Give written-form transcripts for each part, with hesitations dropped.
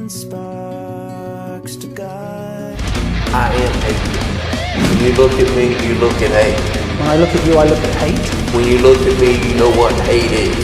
and sparks to guide. I am hate. When you look at me, you look at hate. When I look at you, I look at hate. When you look at me, you know what hate is.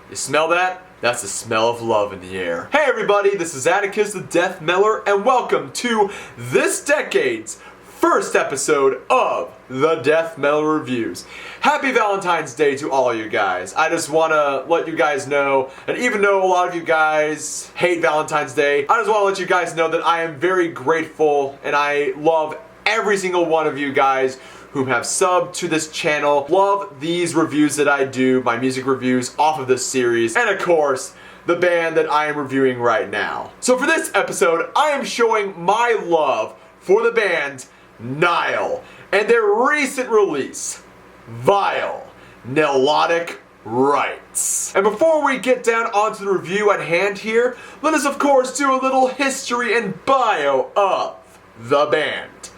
You smell that? That's the smell of love in the air. Hey everybody, this is Atticus TheDeathMetaller, and welcome to this decade's first episode of the TheDeathMetaller Reviews. Happy Valentine's Day to all you guys. I just want to let you guys know, and even though a lot of you guys hate Valentine's Day, I just want to let you guys know that I am very grateful and I love every single one of you guys who have subbed to this channel. Love these reviews that I do, my music reviews off of this series, and of course, the band that I am reviewing right now. So for this episode, I am showing my love for the band Nile and their recent release, Vile, Nilotic Rites. And before we get down onto the review at hand here, let us of course do a little history and bio of the band.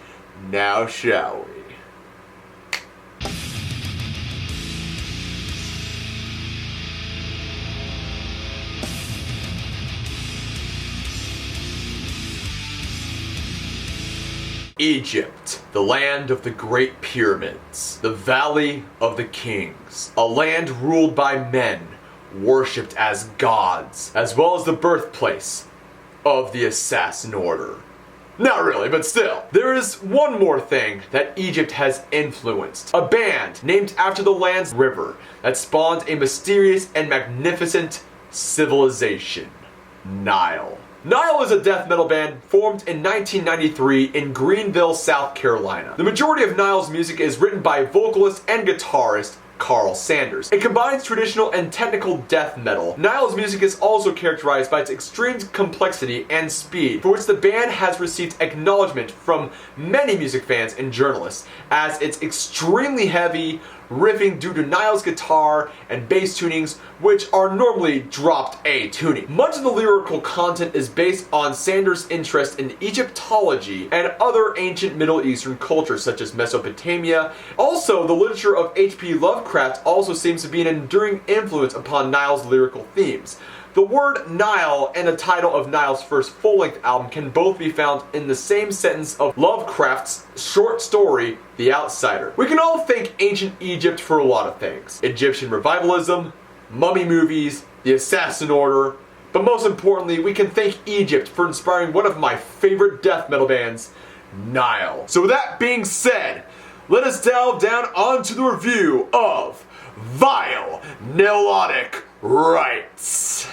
Now shall we? Egypt, the land of the Great Pyramids, the Valley of the Kings, a land ruled by men, worshipped as gods, as well as the birthplace of the Assassin Order. Not really, but still. There is one more thing that Egypt has influenced. A band named after the land's river that spawned a mysterious and magnificent civilization, Nile. Nile is a death metal band formed in 1993 in Greenville, South Carolina. The majority of Nile's music is written by vocalist and guitarist Karl Sanders. It combines traditional and technical death metal. Nile's music is also characterized by its extreme complexity and speed, for which the band has received acknowledgement from many music fans and journalists, as it's extremely heavy, riffing due to Nile's guitar and bass tunings, which are normally dropped A tuning. Much of the lyrical content is based on Sanders' interest in Egyptology and other ancient Middle Eastern cultures such as Mesopotamia. Also, the literature of H.P. Lovecraft also seems to be an enduring influence upon Nile's lyrical themes. The word Nile and the title of Nile's first full-length album can both be found in the same sentence of Lovecraft's short story, The Outsider. We can all thank ancient Egypt for a lot of things. Egyptian revivalism, mummy movies, the Assassin Order, but most importantly, we can thank Egypt for inspiring one of my favorite death metal bands, Nile. So with that being said, let us delve down onto the review of Vile, Nilotic Rites.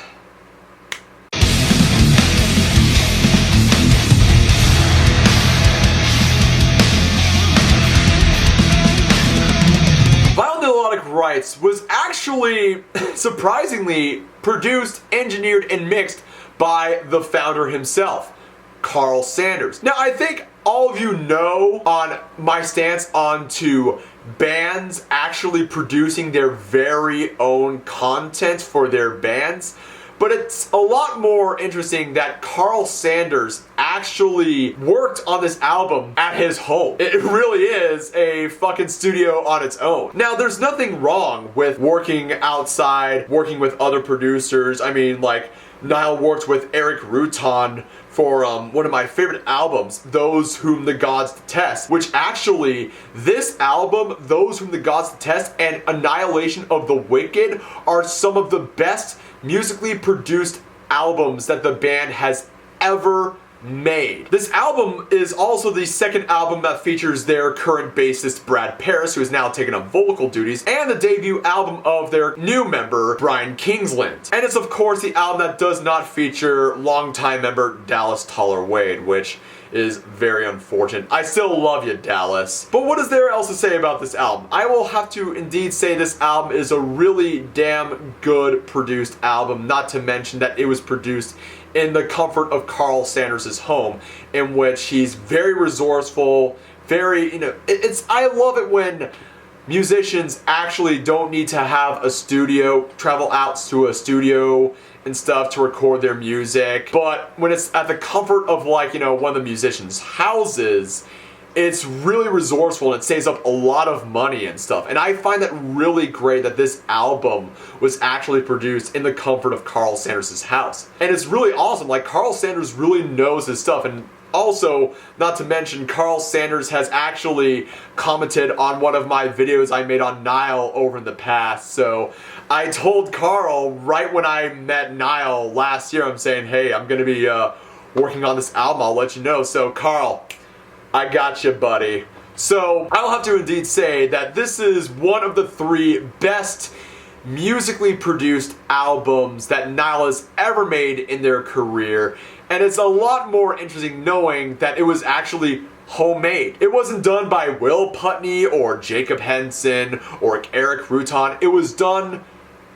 Nilotic Rites was actually, surprisingly, produced, engineered, and mixed by the founder himself, Karl Sanders. Now, I think all of you know on my stance onto bands actually producing their very own content for their bands, but it's a lot more interesting that Karl Sanders actually worked on this album at his home. It really is a fucking studio on its own. Now, there's nothing wrong with working outside, working with other producers. I mean, like, Nile worked with Eric Rutan for one of my favorite albums, Those Whom the Gods Detest, which actually, this album, Those Whom the Gods Detest and Annihilation of the Wicked, are some of the best musically produced albums that the band has ever made. This album is also the second album that features their current bassist Brad Paris, who has now taken up vocal duties, and the debut album of their new member Brian Kingsland. And it's of course the album that does not feature longtime member Dallas Toller Wade, which is very unfortunate. I still love you, Dallas. But what is there else to say about this album? I will have to indeed say this album is a really damn good produced album, not to mention that it was produced in the comfort of Karl Sanders' home, in which he's very resourceful, very, I love it when musicians actually don't need to have a studio, travel out to a studio and stuff to record their music, but when it's at the comfort of, like, one of the musicians' houses, it's really resourceful and it saves up a lot of money and stuff. And I find that really great that this album was actually produced in the comfort of Carl Sanders' house. And it's really awesome. Like, Carl Sanders really knows his stuff. And also, not to mention, Carl Sanders has actually commented on one of my videos I made on Nile over in the past. So I told Carl right when I met Nile last year, I'm saying, hey, I'm going to be working on this album, I'll let you know. So Carl, I got you, buddy. So I'll have to indeed say that this is one of the 3 best musically produced albums that Nile has ever made in their career. And it's a lot more interesting knowing that it was actually homemade. It wasn't done by Will Putney or Jacob Henson or Eric Rutan. It was done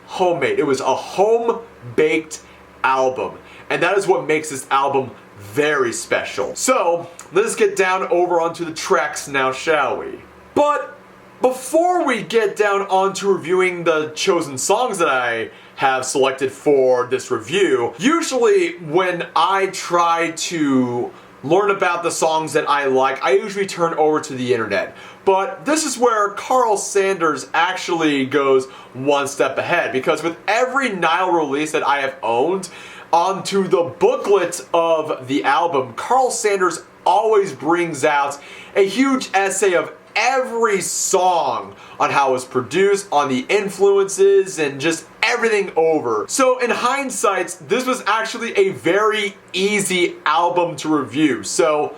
homemade. It was a home-baked album. And that is what makes this album very special. So, let's get down over onto the tracks now, shall we? But before we get down onto reviewing the chosen songs that I have selected for this review, usually when I try to learn about the songs that I like, I usually turn over to the internet. But this is where Carl Sanders actually goes one step ahead, because with every Nile release that I have owned, onto the booklet of the album, Carl Sanders always brings out a huge essay of every song on how it was produced, on the influences, and just everything over. So in hindsight, this was actually a very easy album to review, so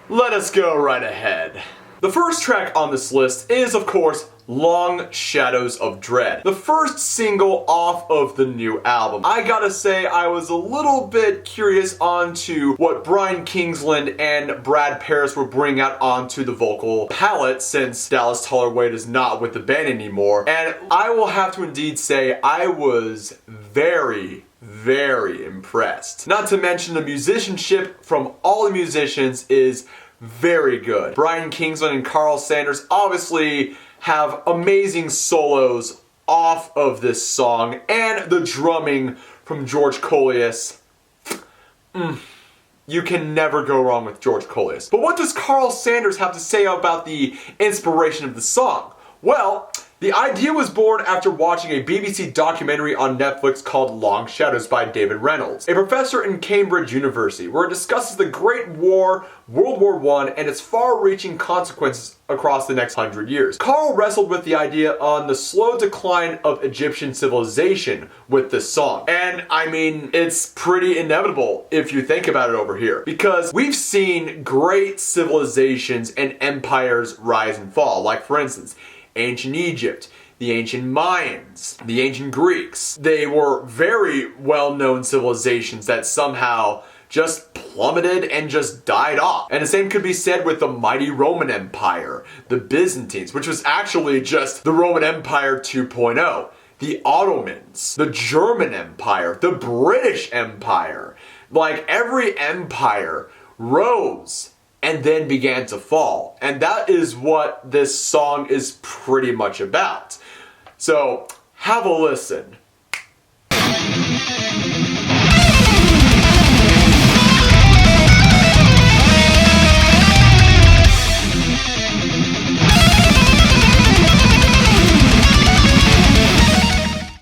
let us go right ahead. The first track on this list is, of course, Long Shadows of Dread, the first single off of the new album. I gotta say, I was a little bit curious onto what Brian Kingsland and Brad Paris were bringing out onto the vocal palette, since Dallas Toller-Wade is not with the band anymore. And I will have to indeed say, I was very impressed. Not to mention, the musicianship from all the musicians is very good. Brian Kingsland and Carl Sanders obviously have amazing solos off of this song, and the drumming from George Colias. You can never go wrong with George Colias. But what does Carl Sanders have to say about the inspiration of the song? Well, the idea was born after watching a BBC documentary on Netflix called Long Shadows by David Reynolds, a professor in Cambridge University, where it discusses the Great War, World War I, and its far-reaching consequences across the next 100 years. Carl wrestled with the idea on the slow decline of Egyptian civilization with this song. And I mean, it's pretty inevitable if you think about it over here, because we've seen great civilizations and empires rise and fall. Like, for instance, ancient Egypt, the ancient Mayans, the ancient Greeks. They were very well-known civilizations that somehow just plummeted and just died off. And the same could be said with the mighty Roman Empire, the Byzantines, which was actually just the Roman Empire 2.0, the Ottomans, the German Empire, the British Empire. Like, every empire rose and then began to fall. And that is what this song is pretty much about. So, have a listen.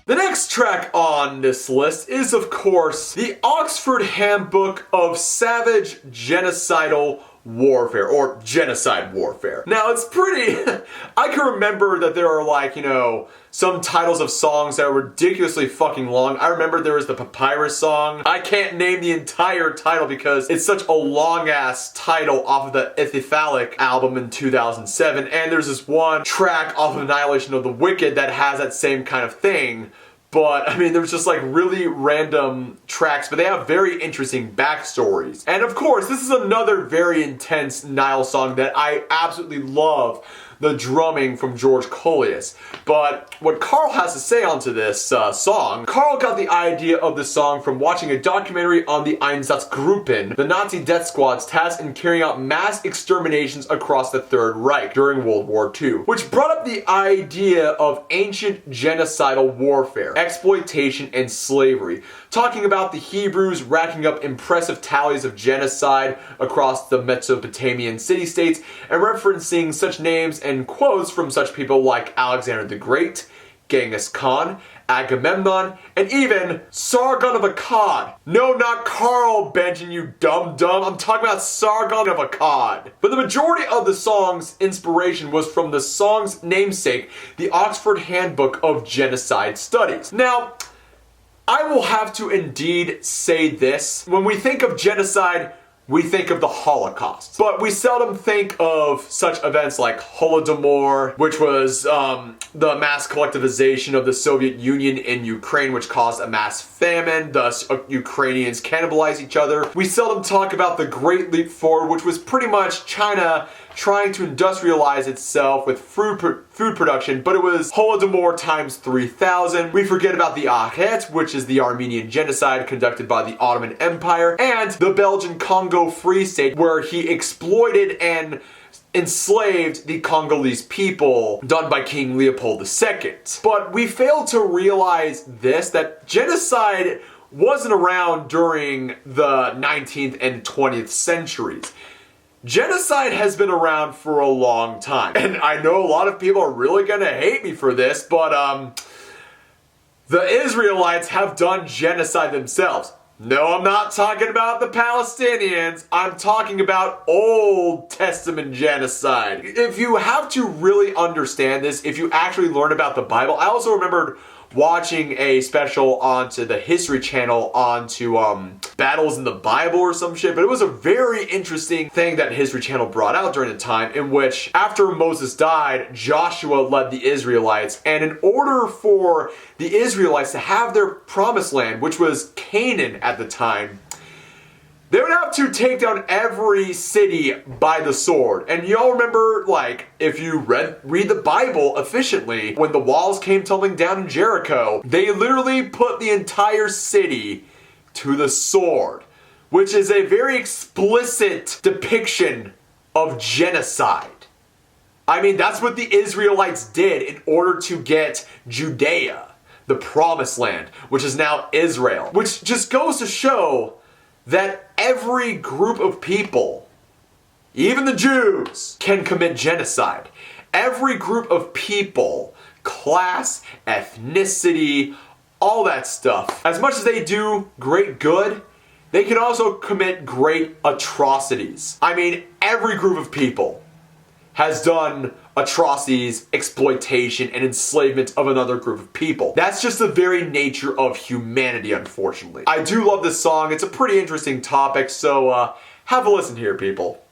The next track on this list is, of course, the Oxford Handbook of Savage Genocidal Warfare, or Genocide Warfare. Now, it's pretty... I can remember that there are, like, you know, some titles of songs that are ridiculously fucking long. I remember there was the Papyrus song. I can't name the entire title because it's such a long-ass title off of the Ithyphallic album in 2007, and there's this one track off of Annihilation of the Wicked that has that same kind of thing. But, I mean, there's just like really random tracks, but they have very interesting backstories. And of course, this is another very intense Nile song that I absolutely love. the drumming from George Coleus. But what Carl has to say onto this song, Carl got the idea of the song from watching a documentary on the Einsatzgruppen, the Nazi death squads tasked in carrying out mass exterminations across the Third Reich during World War II, which brought up the idea of ancient genocidal warfare, exploitation, and slavery, talking about the Hebrews racking up impressive tallies of genocide across the Mesopotamian city-states, and referencing such names and quotes from such people like Alexander the Great, Genghis Khan, Agamemnon, and even Sargon of Akkad. No, not Carl Benton, you dumb. I'm talking about Sargon of Akkad. But the majority of the song's inspiration was from the song's namesake, the Oxford Handbook of Genocide Studies. Now, I will have to indeed say this. When we think of genocide, we think of the Holocaust. But we seldom think of such events like Holodomor, which was the mass collectivization of the Soviet Union in Ukraine, which caused a mass famine, thus Ukrainians cannibalize each other. We seldom talk about the Great Leap Forward, which was pretty much China trying to industrialize itself with food production, but it was Holodomor times 3,000. We forget about the Ahet, which is the Armenian genocide conducted by the Ottoman Empire, and the Belgian Congo Free State, where he exploited and enslaved the Congolese people, done by King Leopold II. But we fail to realize this, that genocide wasn't around during the 19th and 20th centuries. Genocide has been around for a long time. And I know a lot of people are really gonna hate me for this, but the Israelites have done genocide themselves. No, I'm not talking about the Palestinians. I'm talking about Old Testament genocide. If you have to really understand this, if you actually learn about the Bible, I also remembered watching a special onto the History Channel onto battles in the Bible or some shit, but it was a very interesting thing that History Channel brought out during the time in which after Moses died, Joshua led the Israelites, and in order for the Israelites to have their promised land, which was Canaan at the time, they would have to take down every city by the sword. And y'all remember, like, if you read the Bible efficiently, when the walls came tumbling down in Jericho, they literally put the entire city to the sword, which is a very explicit depiction of genocide. I mean, that's what the Israelites did in order to get Judea, the promised land, which is now Israel, which just goes to show that every group of people, even the Jews, can commit genocide. Every group of people, class, ethnicity, all that stuff, as much as they do great good, they can also commit great atrocities. I mean, every group of people has done atrocities, exploitation, and enslavement of another group of people. That's just the very nature of humanity, unfortunately. I do love this song. It's a pretty interesting topic, so have a listen here, people.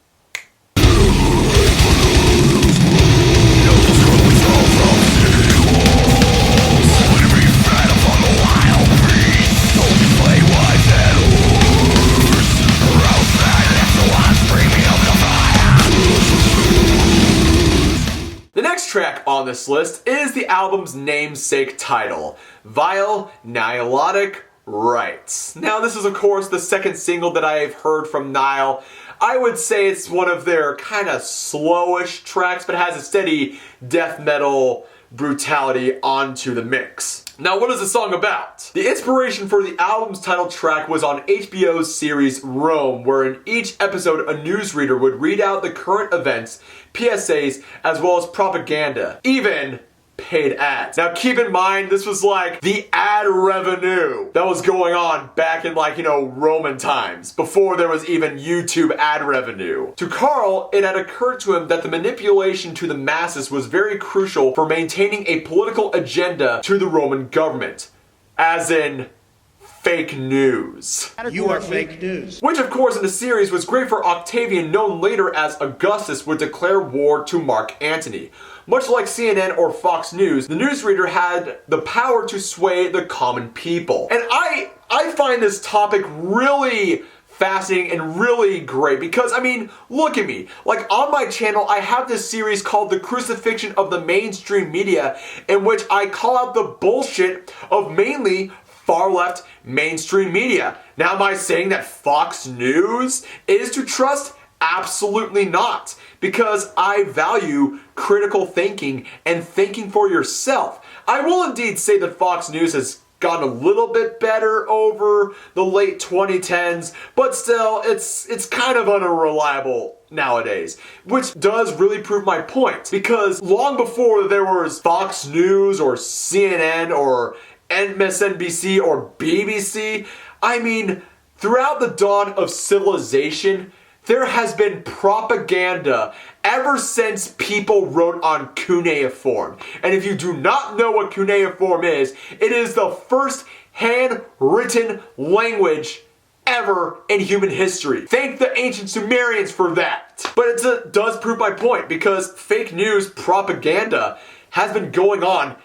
The next track on this list is the album's namesake title, Vile Nilotic Rites. Now this is of course the second single that I've heard from Nile. I would say it's one of their kind of slowish tracks, but has a steady death metal brutality onto the mix. Now, what is the song about? The inspiration for the album's title track was on HBO's series Rome, where in each episode a newsreader would read out the current events, PSAs, as well as propaganda, even paid ads. Now keep in mind, this was like the ad revenue that was going on back in Roman times, before there was even YouTube ad revenue. To Carl, it had occurred to him that the manipulation to the masses was very crucial for maintaining a political agenda to the Roman government. As in, fake news. You are fake news. Which of course in the series was great for Octavian, known later as Augustus, would declare war to Mark Antony. Much like CNN or Fox News, the newsreader had the power to sway the common people. And I find this topic really fascinating and really great because, I mean, look at me. Like, on my channel, I have this series called The Crucifixion of the Mainstream Media, in which I call out the bullshit of mainly far-left mainstream media. Now, am I saying that Fox News is to trust? Absolutely not, because I value critical thinking and thinking for yourself. I will indeed say that Fox News has gotten a little bit better over the late 2010s, but still, it's kind of unreliable nowadays, which does really prove my point, because long before there was Fox News or CNN or MSNBC or BBC, I mean, throughout the dawn of civilization, there has been propaganda ever since people wrote on cuneiform. And if you do not know what cuneiform is, it is the first handwritten language ever in human history. Thank the ancient Sumerians for that. But it does prove my point, because fake news propaganda has been going on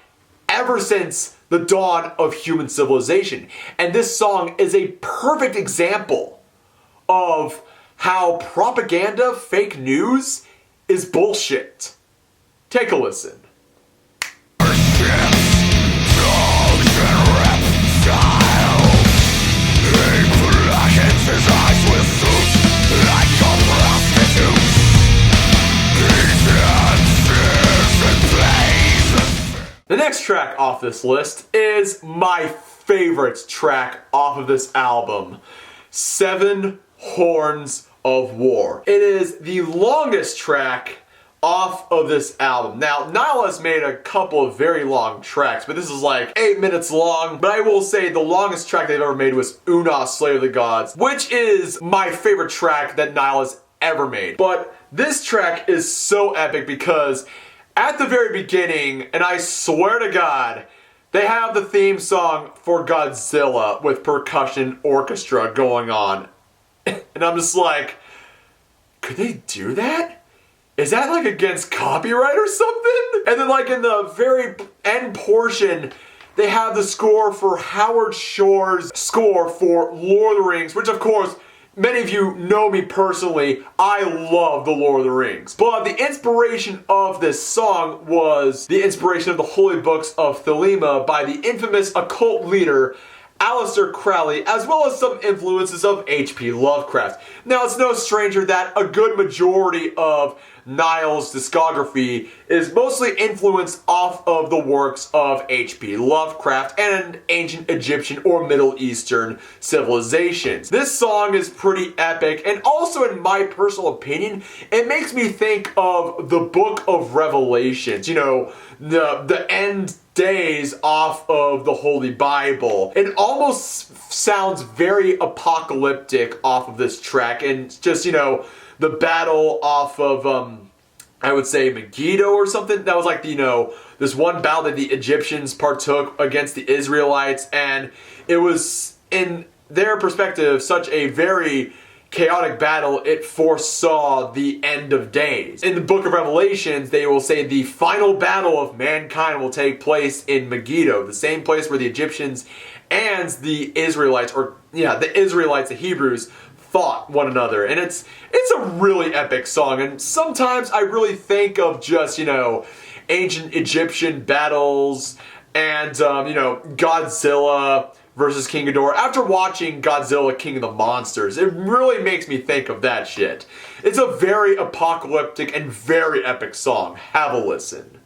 ever since the dawn of human civilization. And this song is a perfect example of how propaganda, fake news, is bullshit. Take a listen. The next track off this list is my favorite track off of this album, Seven Horns of War. It is the longest track off of this album. Now, Nile has made a couple of very long tracks, but this is like 8 minutes long. But I will say the longest track they've ever made was Una, Slayer of the Gods, which is my favorite track that Nile has ever made. But this track is so epic because at the very beginning, and I swear to God, they have the theme song for Godzilla with percussion orchestra going on. And I'm just like, could they do that? Is that like against copyright or something? And then like in the very end portion, they have the score for Howard Shore's score for Lord of the Rings, which of course, many of you know me personally, I love the Lord of the Rings. But the inspiration of this song was the inspiration of the Holy Books of Thelema by the infamous occult leader Aleister Crowley, as well as some influences of H.P. Lovecraft. Now, it's no stranger that a good majority of Nile's discography is mostly influenced off of the works of H.P. Lovecraft and ancient Egyptian or Middle Eastern civilizations. This song is pretty epic, and also in my personal opinion, it makes me think of the Book of Revelations, you know, the end days off of the Holy Bible. It almost sounds very apocalyptic off of this track, and just, you know, the battle off of, I would say Megiddo or something. That was like, you know, this one battle that the Egyptians partook against the Israelites, and it was, in their perspective, such a very chaotic battle, it foresaw the end of days. In the Book of Revelations, they will say the final battle of mankind will take place in Megiddo, the same place where the Egyptians and the Israelites, or yeah, the Israelites, the Hebrews, fought one another. And it's a really epic song, and sometimes I really think of just, you know, ancient Egyptian battles and, you know, Godzilla versus King Ghidorah. After watching Godzilla King of the Monsters, it really makes me think of that shit. It's a very apocalyptic and very epic song. Have a listen.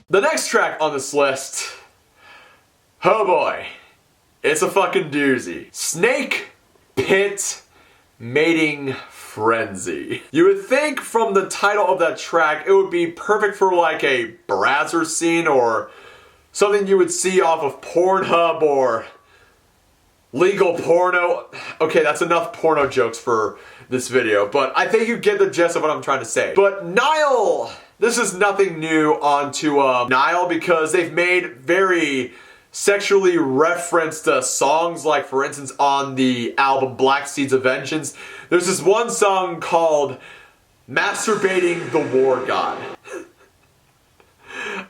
The next track on this list, oh boy, it's a fucking doozy. Snakepit Mating Frenzy. You would think from the title of that track, it would be perfect for like a Brazzers scene or something you would see off of Pornhub or legal porno. Okay, that's enough porno jokes for this video, but I think you get the gist of what I'm trying to say. But Nile this is nothing new onto Nile, because they've made very sexually referenced songs, like for instance on the album Black Seeds of Vengeance, there's this one song called Masturbating the War God.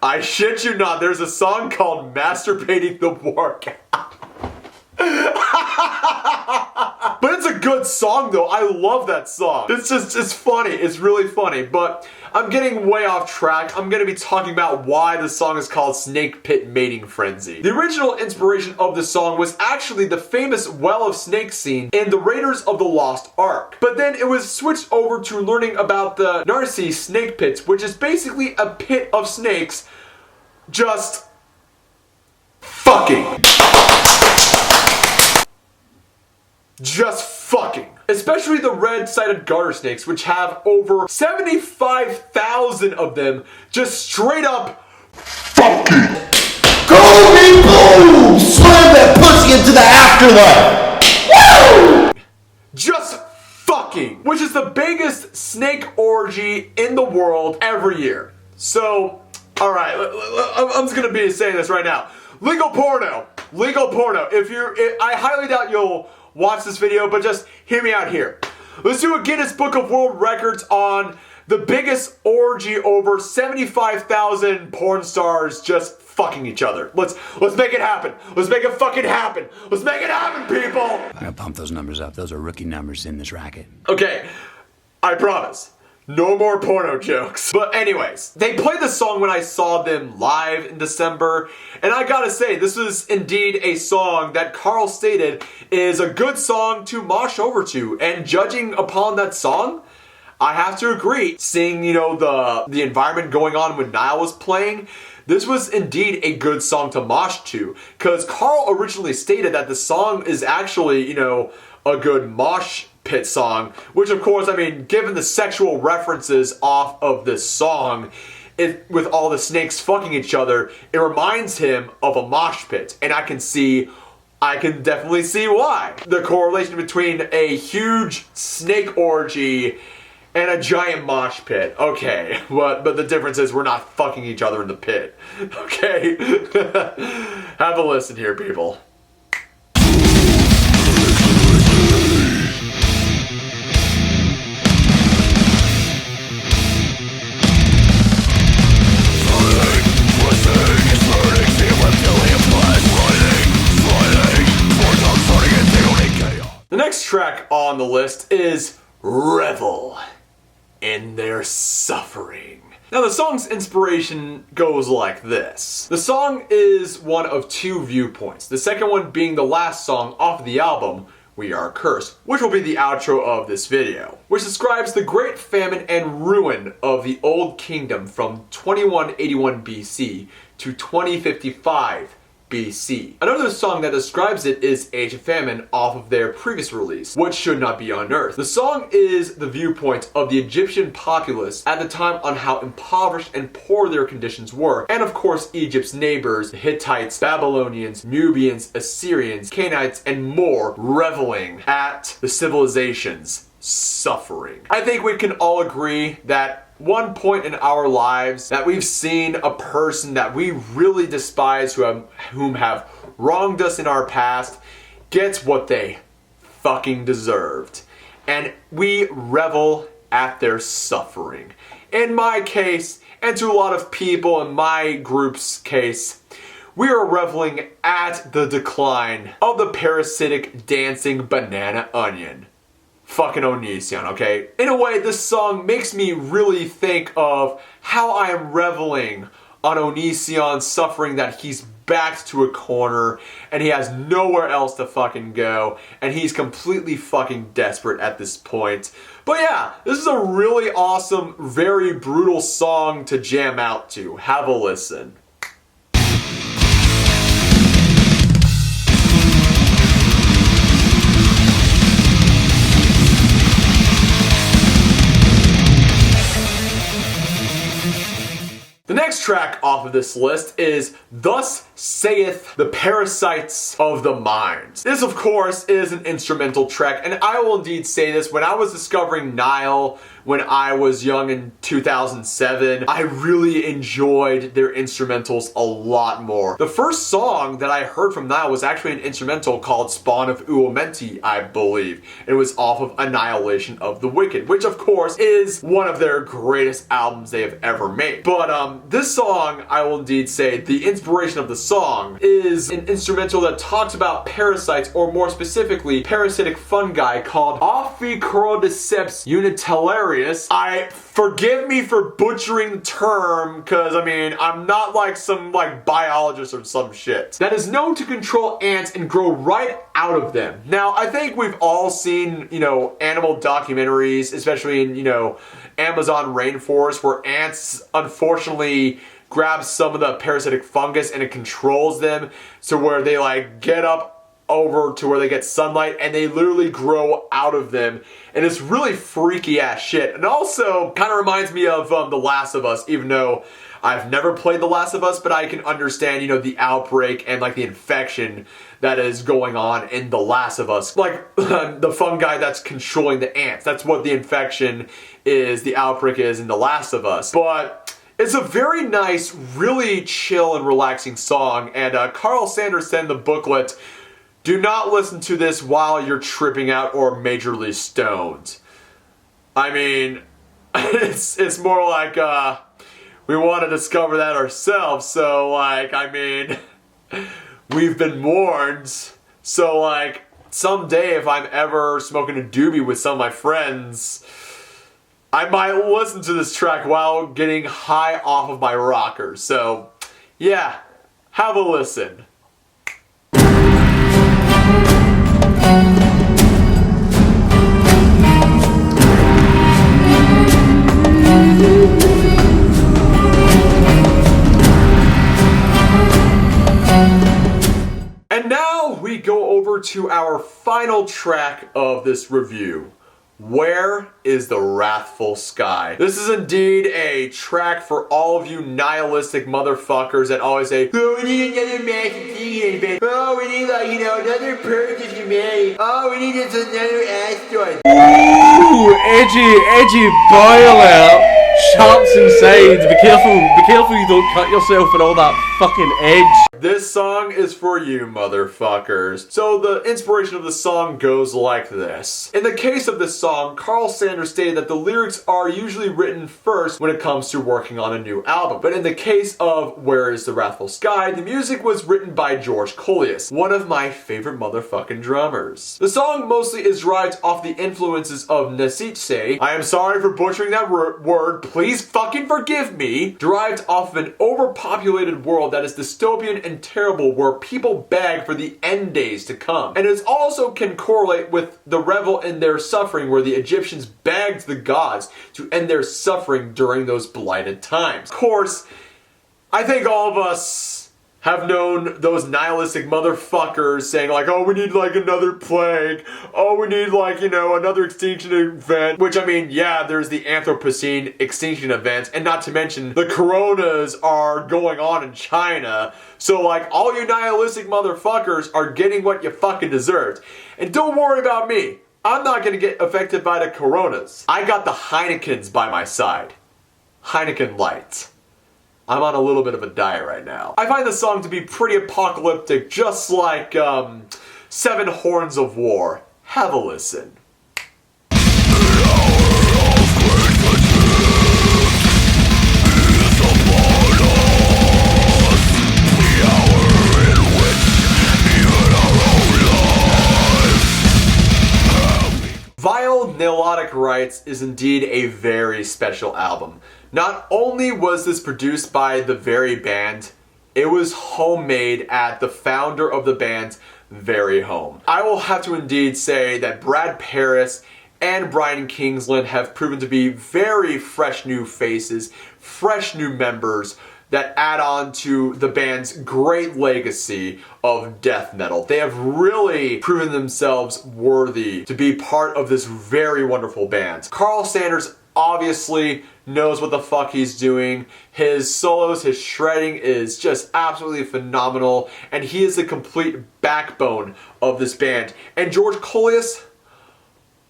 I shit you not, there's a song called Masturbating the War God. But it's a good song though. I love that song. It's funny. It's really funny. But I'm getting way off track. I'm going to be talking about why the song is called Snakepit Mating Frenzy. The original inspiration of the song was actually the famous Well of Snakes scene in the Raiders of the Lost Ark. But then it was switched over to learning about the Narcy snake pits, which is basically a pit of snakes just fucking. Just fucking. Especially the red-sided garter snakes, which have over 75,000 of them, just straight up fucking. Go me blue! Slam that pussy into the afterlife! Woo! Just fucking. Which is the biggest snake orgy in the world every year. So, alright, I'm just gonna be saying this right now. Legal porno. Legal porno. I highly doubt you'll watch this video, but just hear me out here. Let's do a Guinness Book of World Records on the biggest orgy, over 75,000 porn stars just fucking each other. Let's make it happen. Let's make it fucking happen. Let's make it happen, people. I'm gonna pump those numbers up. Those are rookie numbers in this racket. Okay, I promise. No more porno jokes. But anyways, they played the song when I saw them live in December, and I gotta say, this is indeed a song that Carl stated is a good song to mosh over to, and judging upon that song, I have to agree. Seeing, you know, the environment going on when Nile was playing, this was indeed a good song to mosh to, because Carl originally stated that the song is actually, you know, a good mosh pit song, which of course, I mean, given the sexual references off of this song, with all the snakes fucking each other, it reminds him of a mosh pit, and I can definitely see why. The correlation between a huge snake orgy and a giant mosh pit. Okay, but the difference is we're not fucking each other in the pit. Okay? Have a listen here, people. The next track on the list is Revell in Their Suffering. Now the song's inspiration goes like this. The song is one of two viewpoints, the second one being the last song off the album, We Are Cursed, which will be the outro of this video, which describes the great famine and ruin of the Old Kingdom from 2181 BC to 2055 BC. Another song that describes it is Age of Famine off of their previous release, What Should Not Be Unearthed. The song is the viewpoint of the Egyptian populace at the time on how impoverished and poor their conditions were, and of course Egypt's neighbors, the Hittites, Babylonians, Nubians, Assyrians, Canaanites, and more, reveling at the civilization's suffering. I think we can all agree that one point in our lives that we've seen a person that we really despise, whom have wronged us in our past, gets what they fucking deserved. And we revel at their suffering. In my case, and to a lot of people in my group's case, we are reveling at the decline of the parasitic dancing banana onion. Fucking Onision, okay? In a way, this song makes me really think of how I am reveling on Onision's suffering, that he's backed to a corner and he has nowhere else to fucking go, and he's completely fucking desperate at this point. But yeah, this is a really awesome, very brutal song to jam out to. Have a listen. The next track off of this list is Thus Sayeth, the Parasites of the Mind. This, of course, is an instrumental track, and I will indeed say this, when I was discovering Nile when I was young in 2007, I really enjoyed their instrumentals a lot more. The first song that I heard from Nile was actually an instrumental called Spawn of Uomenti, I believe. It was off of Annihilation of the Wicked, which of course is one of their greatest albums they have ever made. But this song, I will indeed say, the inspiration of the song is an instrumental that talks about parasites, or more specifically, parasitic fungi called Ophicorodyceps unitarius. Forgive me for butchering the term, because I mean, I'm not like some biologist or some shit. That is known to control ants and grow right out of them. Now, I think we've all seen, animal documentaries, especially in, Amazon rainforest, where ants unfortunately grab some of the parasitic fungus and it controls them, so where they get up over to where they get sunlight and they literally grow out of them, and it's really freaky ass shit. And also kind of reminds me of The Last of Us, even though I've never played The Last of Us, but I can understand, the outbreak and the infection that is going on in The Last of Us. The fungi that's controlling the ants. That's what the infection is, the outbreak is in The Last of Us. But it's a very nice, really chill and relaxing song, and Carl Sanders sent the booklet. Do not listen to this while you're tripping out or majorly stoned. I mean, it's more like, we want to discover that ourselves, so we've been warned. So someday if I'm ever smoking a doobie with some of my friends, I might listen to this track while getting high off of my rocker. So, yeah, have a listen. And now we go over to our final track of this review. Where is the Wrathful Sky? This is indeed a track for all of you nihilistic motherfuckers that always say, oh, we need another massive event. Oh, we need another purge of humanity. Oh, we need another asteroid. Ooh, edgy boil out. Sharps and sides. Be careful you don't cut yourself and all that fucking edge. This song is for you, motherfuckers. So the inspiration of the song goes like this. In the case of this song, Carl Sanders stated that the lyrics are usually written first when it comes to working on a new album. But in the case of Where is the Wrathful Sky, the music was written by George Colias, one of my favorite motherfucking drummers. The song mostly is derived off the influences of Nasiche. I am sorry for butchering that word, please fucking forgive me. Derived off of an overpopulated world that is dystopian and terrible, where people beg for the end days to come. And it also can correlate with the Revell and their suffering, where the Egyptians begged the gods to end their suffering during those blighted times. Of course, I think all of us have known those nihilistic motherfuckers saying oh, we need another plague. Oh, we need another extinction event. Which, I mean, yeah, there's the Anthropocene extinction event, and not to mention the coronas are going on in China. So all you nihilistic motherfuckers are getting what you fucking deserved. And don't worry about me. I'm not gonna get affected by the coronas. I got the Heinekens by my side. Heineken Light. I'm on a little bit of a diet right now. I find the song to be pretty apocalyptic, just like Seven Horns of War. Have a listen. Vile Nilotic Rites is indeed a very special album. Not only was this produced by the very band, it was homemade at the founder of the band's very home. I will have to indeed say that Brad Paris and Brian Kingsland have proven to be very fresh new faces, fresh new members that add on to the band's great legacy of death metal. They have really proven themselves worthy to be part of this very wonderful band. Carl Sanders obviously knows what the fuck he's doing. His solos, his shredding is just absolutely phenomenal, and he is the complete backbone of this band. And George Collius,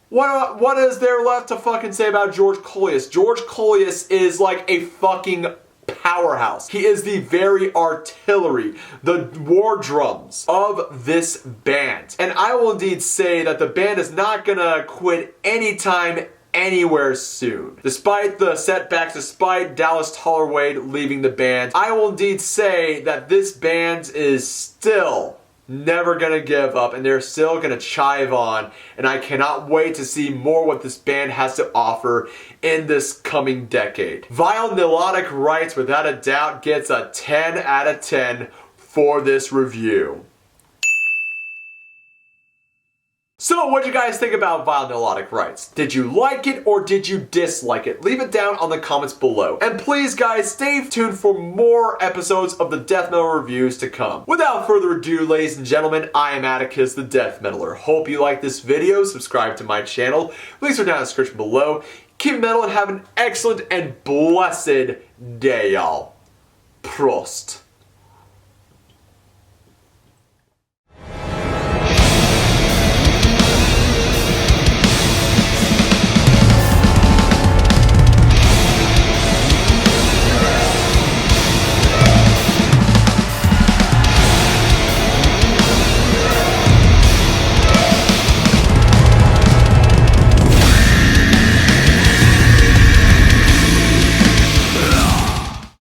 what is there left to fucking say about George Collius? George Collius is like a fucking powerhouse. He is the very artillery, the war drums of this band. And I will indeed say that the band is not gonna quit anytime, anywhere soon. Despite the setbacks, despite Dallas Tollerwade leaving the band, I will indeed say that this band is still never gonna give up, and they're still gonna chive on, and I cannot wait to see more what this band has to offer in this coming decade. Vile Nilotic Rites, without a doubt, gets a 10 out of 10 for this review. So, what do you guys think about Vile Nilotic Rites? Did you like it or did you dislike it? Leave it down on the comments below. And please guys, stay tuned for more episodes of the Death Metal reviews to come. Without further ado, ladies and gentlemen, I am Atticus, the Death Metaller. Hope you like this video, subscribe to my channel, links are down in the description below. Keep metal and have an excellent and blessed day, y'all. Prost.